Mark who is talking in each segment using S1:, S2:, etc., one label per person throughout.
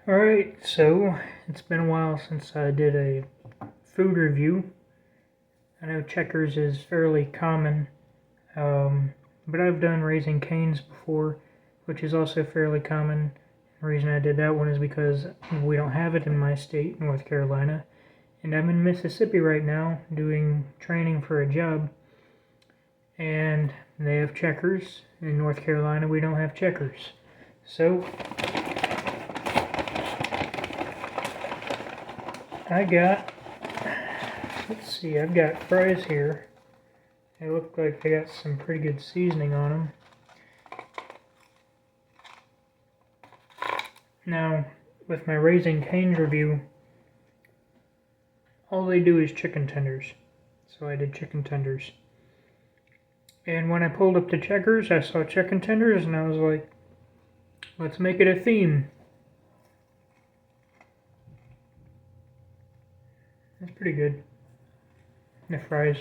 S1: Alright, so it's been a while since I did a food review. I know Checkers is fairly common, but I've done Raising Cane's before, which is also fairly common. The reason I did that one is because we don't have it in my state, North Carolina, and I'm in Mississippi right now doing training for a job, and they have Checkers. In North Carolina, we don't have Checkers. So let's see, I've got fries here. They look like they got some pretty good seasoning on them. Now, with my Raising Cane's review, all they do is chicken tenders. So I did chicken tenders. And when I pulled up to Checkers, I saw chicken tenders and I was like, let's make it a theme. That's pretty good. The fries.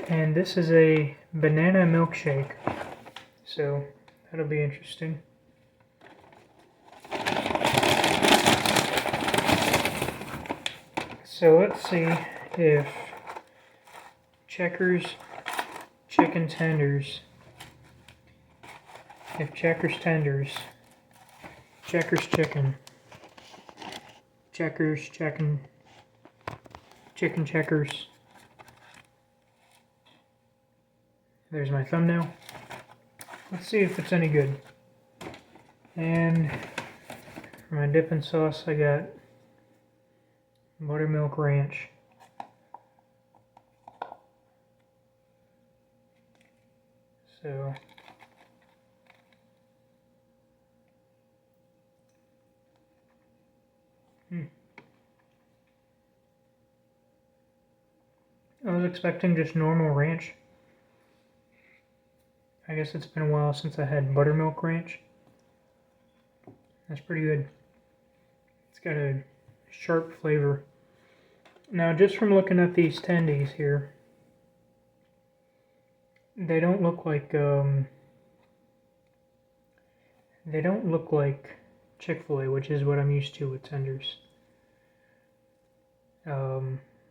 S1: And this is a banana milkshake, so that'll be interesting. So let's see if Checkers chicken tenders, if Checkers tenders, Checkers chicken, Checkers chicken, chicken Checkers. There's my thumbnail. Let's see if it's any good. And for my dipping sauce, I got buttermilk ranch. So I was expecting just normal ranch. I guess it's been a while since I had buttermilk ranch. That's pretty good. It's got a sharp flavor. Now, just from looking at these tendies here, they don't look like Chick-fil-A, which is what I'm used to with tenders.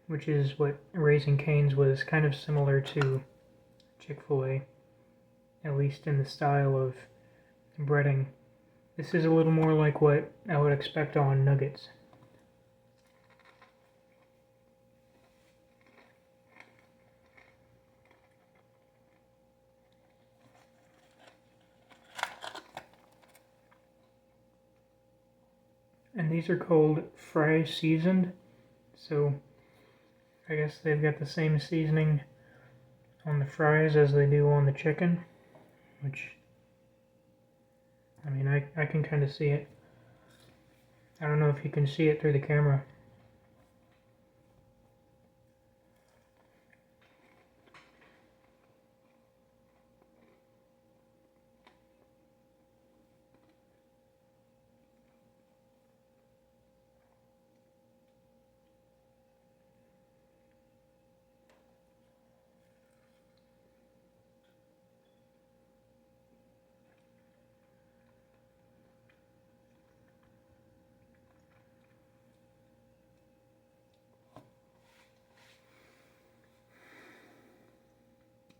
S1: Which is what Raising Cane's was kind of similar to Chick-fil-A, at least in the style of breading. This is a little more like what I would expect on nuggets. And these are called Fry Seasoned, so I guess they've got the same seasoning on the fries as they do on the chicken, which, I mean, I can kind of see it. I don't know if you can see it through the camera.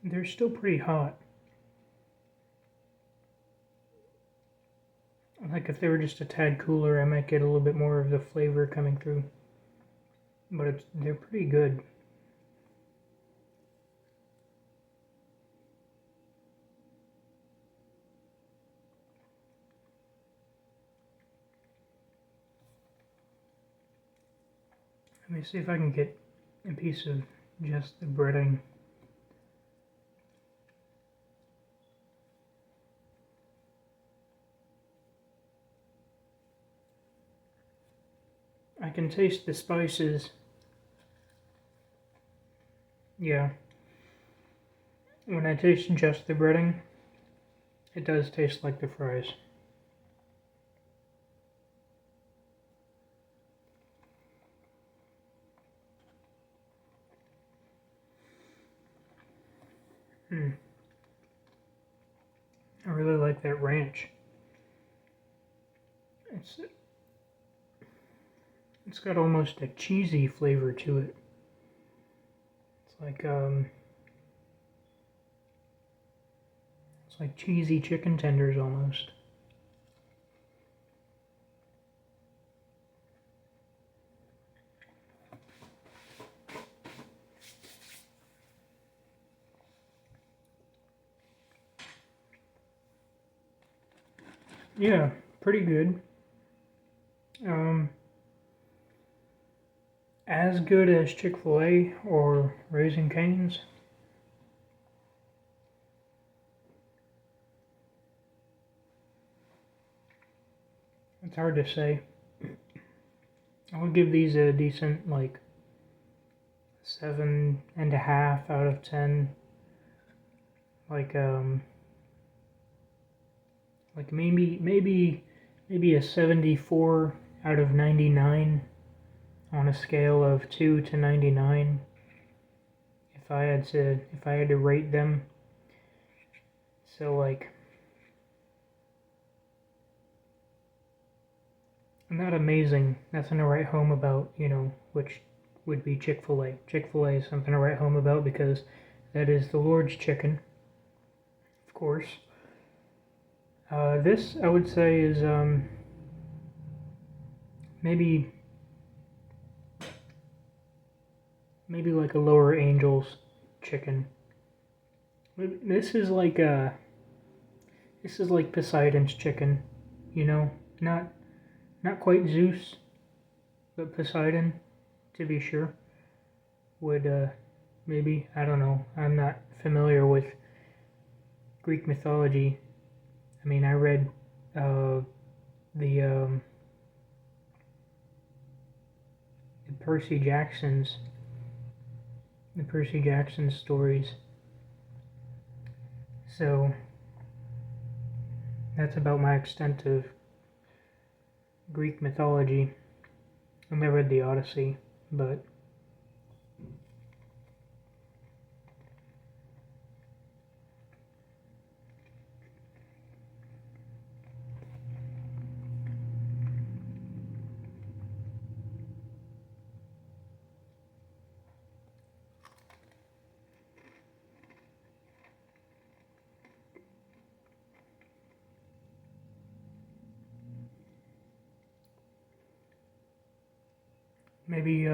S1: They're still pretty hot. Like if they were just a tad cooler, I might get a little bit more of the flavor coming through. But they're pretty good. Let me see if I can get a piece of just the breading. I can taste the spices. Yeah. When I taste just the breading, it does taste like the fries. really like that ranch. It's got almost a cheesy flavor to it. It's like cheesy chicken tenders almost. Yeah, pretty good. As good as Chick-fil-A or Raising Cane's. It's hard to say. I would give these a decent, like, 7.5 out of 10. Like, maybe a 74 out of 99 on a scale of 2 to 99. If I had to rate them. So, like, not amazing. Nothing to write home about, which would be Chick-fil-A. Chick-fil-A is something to write home about because that is the Lord's chicken, of course. This, I would say, is maybe like a Lower Angels chicken. This is like Poseidon's chicken, not quite Zeus, but Poseidon, to be sure, would maybe, I don't know. I'm not familiar with Greek mythology. I mean, I read the Percy Jackson stories. So that's about my extent of Greek mythology. I read the Odyssey, but maybe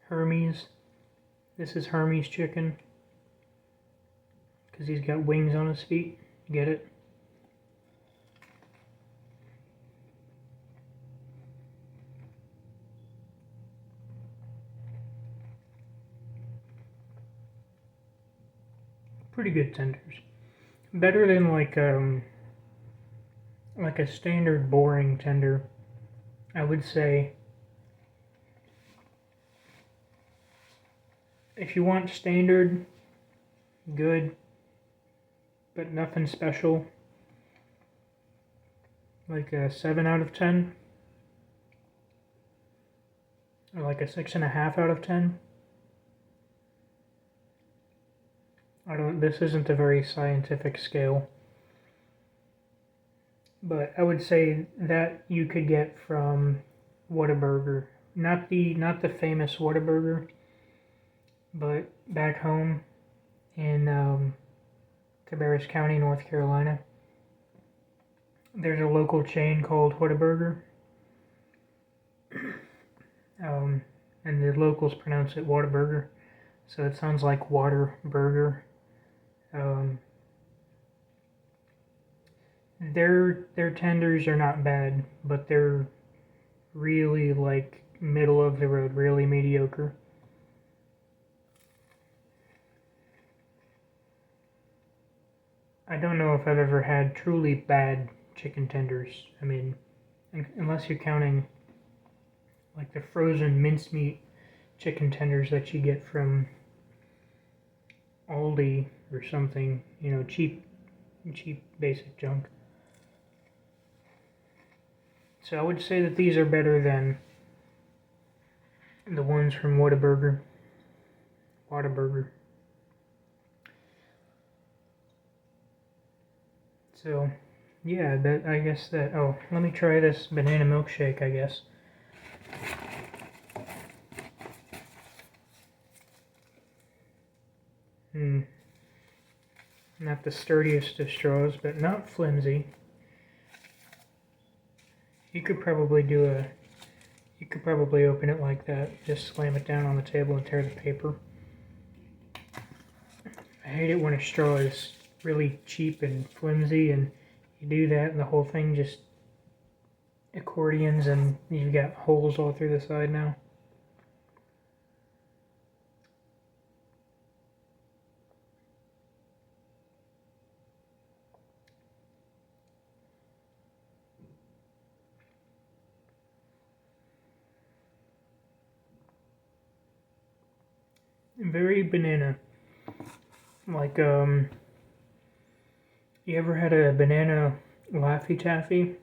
S1: Hermes. This is Hermes chicken because he's got wings on his feet. Get it? Pretty good tenders. Better than like a standard boring tender. I would say if you want standard, good, but nothing special, like a 7 out of 10, or like a 6.5 out of 10. This isn't a very scientific scale, but I would say that you could get from Whataburger. Not the famous Whataburger, but back home in Cabarrus County, North Carolina, there's a local chain called Whataburger, and the locals pronounce it Whataburger, so it sounds like water burger. Their tenders are not bad, but they're really like middle of the road, really mediocre. I don't know if I've ever had truly bad chicken tenders. I mean, unless you're counting like the frozen mincemeat chicken tenders that you get from Aldi or something, cheap basic junk. So I would say that these are better than the ones from Whataburger. So, yeah, that I guess that. Oh, let me try this banana milkshake, I guess. Not the sturdiest of straws, but not flimsy. You could probably open it like that. Just slam it down on the table and tear the paper. I hate it when a straw is really cheap and flimsy and you do that and the whole thing just accordions and you've got holes all through the side now. Very banana. Like, you ever had a banana Laffy Taffy?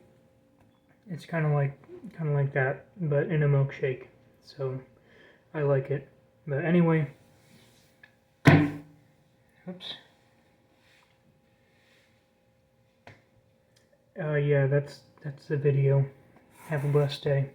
S1: It's kind of like that, but in a milkshake. So, I like it. But anyway, oops. Yeah, that's the video. Have a blessed day.